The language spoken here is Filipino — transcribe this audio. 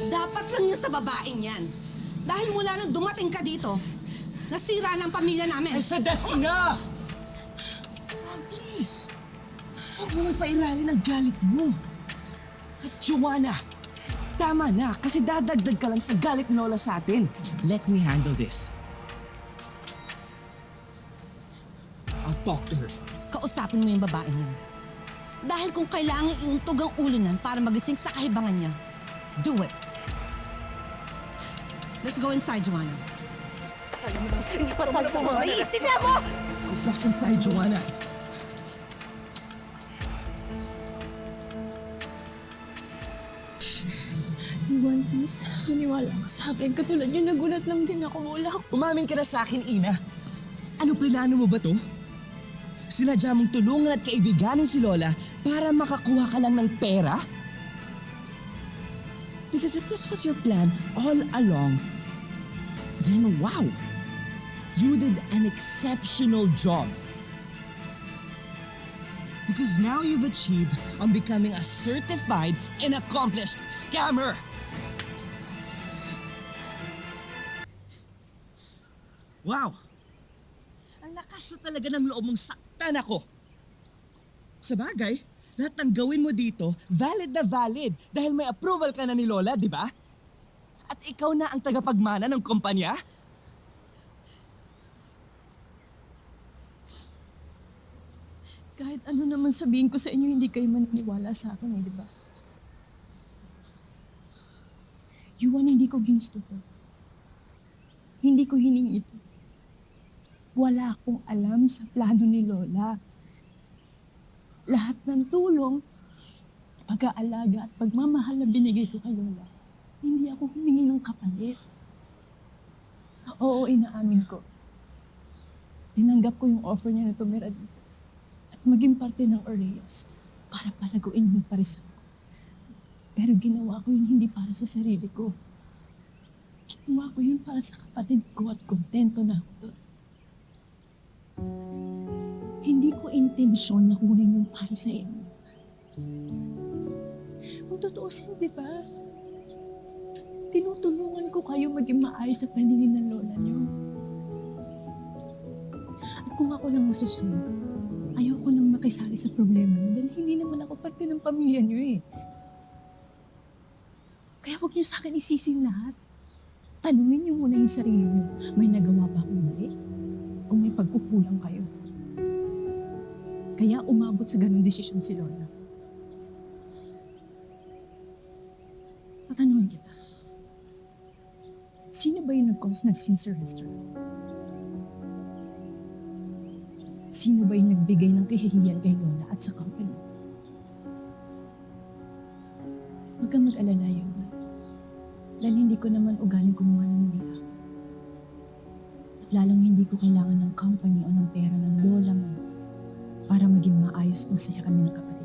Dapat lang yan sa babaeng yan. Dahil mula nang dumating ka dito, nasira na ang pamilya namin. I said that's enough! Mom, please. Huwag mo pairali ng galit mo. At Joanna, tama na kasi dadagdag ka lang sa galit ni Lola sa atin. Let me handle this. I'll talk to her. Kausapin mo yung babaeng yan. Dahil kung kailangan iuntog ang ulo niyan para magising sa kahibangan niya, do it. Let's go inside, Joanna. Hindi pa tayo pumamayit. Sina mo! Go back inside, Joanna. Iwan, please. Maniwala ka sa akin. Katulad yun, nagulat lang din ako. Wala ako. Umamin ka na sa akin, Ina. Ano plano mo ba to? Sinadya mong tulungan at kaibiganin si Lola para makakuha ka lang ng pera? Because if this was your plan all along, then wow! You did an exceptional job. Because now you've achieved on becoming a certified and accomplished scammer. Wow! Ang lakas na talaga ng loob mong saktan ako. Sa bagay, lahat ng gawin mo dito, valid na valid dahil may approval ka na ni Lola, di ba? At ikaw na ang tagapagmana ng kumpanya? Kahit ano naman sabihin ko sa inyo, hindi kayo maniniwala sa akin di ba? Yuan, hindi ko ginusto to. Hindi ko hiningi ito. Wala akong alam sa plano ni Lola. Lahat ng tulong, pag-aalaga at pagmamahal na binigay ko kay Lola, hindi ako humingi ng kapalit. Oo, inaamin ko. Tinanggap ko yung offer niya na tumira dito at maging parte ng Oreyas para palaguin yung parisan ko. Pero ginawa ko yun hindi para sa sarili ko. Ginawa ko yun para sa kapatid ko at kontento na ako doon. Hindi ko intensyon na kunin yung para sa inyo. Kung tutuusin, di ba? Tinutulungan ko kayo maging maayos sa paningin ng lola niyo. At kung ako lang masusunod, ayoko nang makisali sa problema niyo dahil hindi naman ako parte ng pamilya niyo eh. Kaya huwag niyo sa akin isisin lahat. Tanungin niyo muna yung sarili niyo, may nagawa ba akong mali? O may pagkukulang kayo? Kaya umabot sa ganung desisyon si Lola. Patanungin kita. Sino ba yung nag-cause ng scene sa restaurant? Sino ba yung nagbigay ng kahihiyan kay Lola at sa company? Huwag kang mag-alala yun. Dahil hindi ko naman ugaling kumuha ng liya. At lalong hindi ko kailangan ng company o ng pera ng Lola mo para maging maayos na saya kami ng kapatid.